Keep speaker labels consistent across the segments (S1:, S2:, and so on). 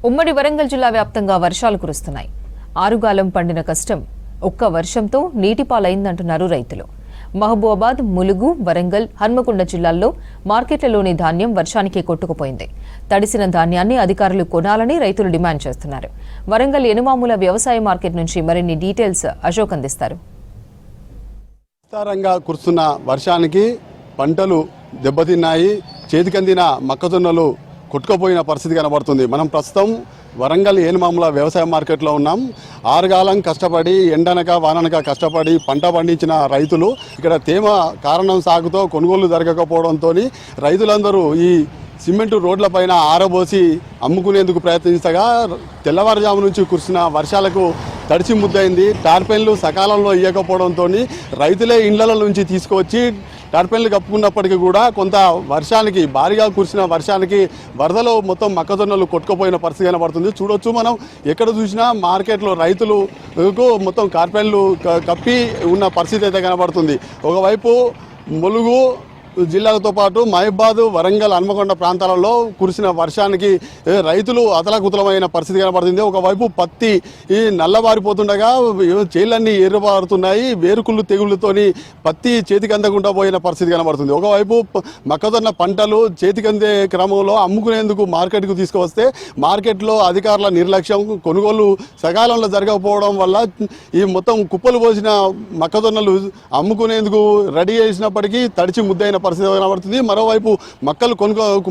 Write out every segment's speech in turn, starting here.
S1: ఉమ్మడి వరంగల్ జిల్లా వ్యాప్తంగా వర్షాలు కురుస్తున్నాయి. ఆరుగాలం పండిన కష్టం ఒక్క వర్షంతో నీటిపాలైందంటున్నారు రైతులు. మహబూబాబాద్, ములుగు, వరంగల్, హన్మకొండ జిల్లాల్లో మార్కెట్లలోని ధాన్యం వర్షానికి కొట్టుకుపోయింది. తడిసిన ధాన్యాన్ని అధికారులు కొనాలని రైతులు డిమాండ్ చేస్తున్నారు. వరంగల్ ఎనుమాముల వ్యవసాయ మార్కెట్ నుంచి మరిన్ని డీటెయిల్స్ అశోక్ అందిస్తారు.
S2: విస్తారంగా కురుస్తున్న వర్షానికి పంటలు దెబ్బతిన్నాయి. చేతికందిన మొక్కజొన్నలు కొట్టుకుపోయిన పరిస్థితి కనబడుతుంది. మనం ప్రస్తుతం వరంగల్ ఏనుమాముల వ్యవసాయ మార్కెట్లో ఉన్నాం. ఆరుగాలం కష్టపడి ఎండనక వాననక కష్టపడి పంట పండించిన రైతులు ఇక్కడ తేమ కారణం సాగుతో కొనుగోలు జరగకపోవడంతో రైతులందరూ ఈ సిమెంటు రోడ్లపైన ఆరబోసి అమ్ముకునేందుకు ప్రయత్నించగా తెల్లవారుజాము నుంచి కురిసిన వర్షాలకు తడిచి ముద్దయింది. టార్పెన్లు సకాలంలో ఇవ్వకపోవడంతో రైతులే ఇండ్ల నుంచి తీసుకువచ్చి టార్పెన్లు కప్పుకున్నప్పటికీ కూడా కొంత వర్షానికి భారీగా కురిసిన వర్షానికి వరదలో మొత్తం మొక్కజొన్నలు కొట్టుకుపోయిన పరిస్థితి కనబడుతుంది. చూడొచ్చు మనం ఎక్కడ చూసినా మార్కెట్లో రైతులకు మొత్తం టార్పెన్లు కప్పి ఉన్న పరిస్థితి అయితే కనబడుతుంది. ఒకవైపు ములుగు జిల్లాలతో పాటు మహబూబాబాద్, వరంగల్, హన్మకొండ ప్రాంతాలలో కురిసిన వర్షానికి రైతులు అతలాకుతలమైన పరిస్థితి కనబడుతుంది. ఒకవైపు పత్తి నల్లబారిపోతుండగా చేళ్ళన్నీ ఎర్రబారుతున్నాయి. వేరుకుళ్ళు తెగుళ్ళతోని పత్తి చేతికి అందకుండా పోయిన పరిస్థితి కనబడుతుంది. ఒకవైపు మొక్కజొన్న పంటలు చేతికందే క్రమంలో అమ్ముకునేందుకు మార్కెట్కు తీసుకువస్తే మార్కెట్లో అధికారుల నిర్లక్ష్యం, కొనుగోలు సకాలంలో జరగకపోవడం వల్ల ఈ మొత్తం కుప్పలు పోసిన మొక్కజొన్నలు అమ్ముకునేందుకు రెడీ చేసినప్పటికీ తడిచి ముద్దైన పరిస్థితి కనబడుతుంది. మరోవైపు మొక్కలు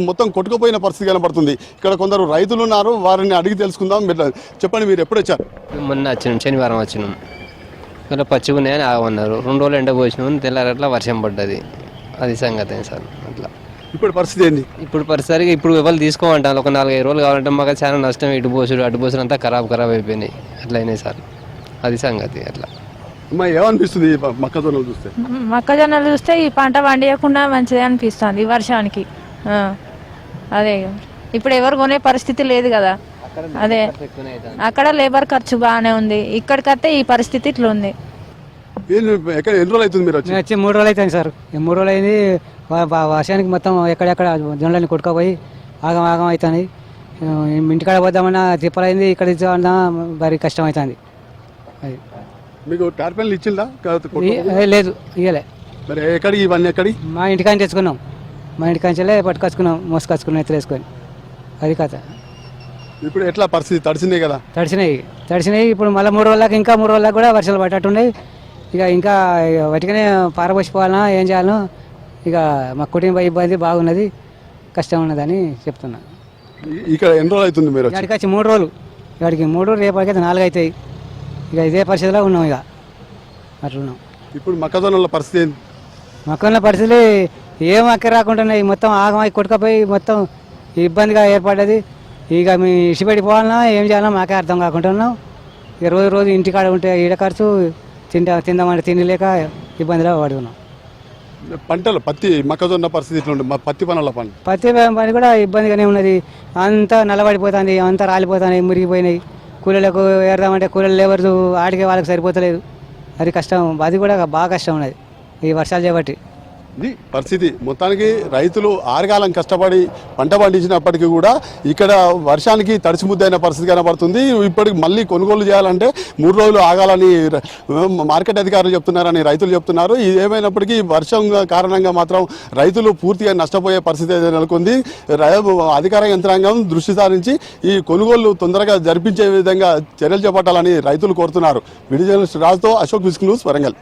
S2: మొత్తం కొట్టుకుపోయిన పరిస్థితి కనబడుతుంది. ఇక్కడ కొందరు రైతులు ఉన్నారు, వారిని అడిగి తెలుసుకుందాం. చెప్పండి, మీరు ఎప్పుడు వచ్చారు?
S3: మొన్న వచ్చినాం, శనివారం వచ్చినాం. ఇలా పచ్చిగా ఉన్నాయని ఆగమన్నారు. 2 రోజులు ఎండ పోసినాం, తెల్లారట్లా వర్షం పడ్డది. అది సంగతి సార్. అట్లా
S2: ఇప్పుడు పరిస్థితి ఏంది?
S3: ఇప్పుడు పరిస్థితి ఇప్పుడు ఎవరు తీసుకోమంటారు. ఒక 4-5 రోజులు కావాలంటే మాకు చాలా నష్టం. ఇటు పోసుడు అంతా ఖరాబ్ అయిపోయినాయి. అట్లా అయినాయి సార్. అది సంగతి. అట్లా
S2: ఏమనిపిస్తుంది మొక్కజొన్నలు చూస్తే?
S4: మొక్కజొన్నలు చూస్తే ఈ పంట పండియకుండా మంచిది అనిపిస్తుంది వర్షానికి. అదే ఇప్పుడు ఎవరు కొనే పరిస్థితి లేదు కదా. అదే అక్కడ లేబర్ ఖర్చు బాగానే ఉంది, ఇక్కడికైతే ఈ పరిస్థితి ఇట్లా ఉంది.
S2: ఎన్ని రోజులు అవుతుంది మీరు వచ్చి?
S5: 3 రోజులు అవుతుంది సార్. 3 రోజులు అయింది. వర్షానికి మొత్తం ఎక్కడెక్కడ జొన్నలని కొట్టుకుపోయి ఆగం అవుతుంది. ఇంటికాడ పోద్దామన్నా తిప్పలైంది, ఇక్కడ ఇచ్చామన్నా భారీ కష్టం అవుతుంది. అది
S2: మీకు టార్పెన్లు ఇచ్చిందా?
S5: లేదు, ఇవ్వలే.
S2: మరి ఎక్కడికి ఇవన్నీ? ఎక్కడి?
S5: మా ఇంటికాంచి తెచ్చుకున్నాం. మా ఇంటికాంచెలే పట్టుకొచ్చుకున్నాం, మోసుకొచ్చుకున్నాం, ఎత్తులేసుకొని. అది కథ.
S2: ఇప్పుడు ఎట్లా పరిస్థితి? తడిసినాయి కదా?
S5: తడిసినాయి. ఇప్పుడు మళ్ళీ 3 రోజులకు ఇంకా 3 రోజులకు కూడా వర్షాలు పట్టట్టున్నాయి. ఇంకా వాటికనే పారబోసిపోవాలన్నా ఏం చేయాలనో ఇక మా కుటుంబ ఇబ్బంది బాగున్నది, కష్టం ఉన్నదని చెప్తున్నా.
S2: ఇక్కడ ఎన్ని రోజులు అవుతుంది మీరు?
S5: ఇక్కడికి వచ్చి 3 రోజులు. ఇక్కడికి 3, రేపటికైతే 4 అవుతాయి. ఇక ఇదే పరిస్థితిలో ఉన్నాం. ఇక అట్లున్నాం.
S2: ఇప్పుడు మొక్కజొన్నల పరిస్థితి ఏంటి?
S5: మొక్కజొన్న పరిస్థితులు ఏం అక్కడ రాకుంటున్నాయి. మొత్తం ఆగమై కొట్టుకపోయి మొత్తం ఇబ్బందిగా ఏర్పడ్డది. ఇక మీ ఇసిపెట్టిపోవాలన్నా ఏం చేయాలన్నా మాకే అర్థం కాకుంటున్నాం. ఇక రోజు ఇంటికాడ ఉంటే ఈడ ఖర్చు, తిందామంటే తిండి లేక ఇబ్బందిలో పడి ఉన్నాం.
S2: పంటలు పత్తి మొక్కజొన్న పరిస్థితి ఇట్లా ఉంటుంది. పత్తి పనుల
S5: పత్తి పని కూడా ఇబ్బందిగానే ఉన్నది. అంతా నల్లబడిపోతుంది, అంతా రాలిపోతుంది, మురిగిపోయినాయి. కూలీలకు ఏరదామంటే కూలీలు లేవరు, ఆడికే వాళ్ళకి సరిపోతలేదు. అది కష్టం. అది కూడా బాగా కష్టం ఉన్నది ఈ వర్షాలు చేపట్టి.
S2: ఇది పరిస్థితి. మొత్తానికి రైతులు ఆరుగాలం కష్టపడి పంట పండించినప్పటికీ కూడా ఇక్కడ వర్షానికి తడిసి ముద్దైన పరిస్థితి కనబడుతుంది. ఇప్పటికి మళ్ళీ కొనుగోలు చేయాలంటే 3 రోజులు ఆగాలని మార్కెట్ అధికారులు చెప్తున్నారని రైతులు చెప్తున్నారు. ఇది ఏమైనప్పటికీ వర్షం కారణంగా మాత్రం రైతులు పూర్తిగా నష్టపోయే పరిస్థితి నెలకొంది. అధికార యంత్రాంగం దృష్టి సారించి ఈ కొనుగోలు తొందరగా జరిపించే విధంగా చర్యలు చేపట్టాలని రైతులు కోరుతున్నారు. వీడియో జర్నలిస్ట్ రాజుతో అశోక్, విస్క్ న్యూస్, వరంగల్.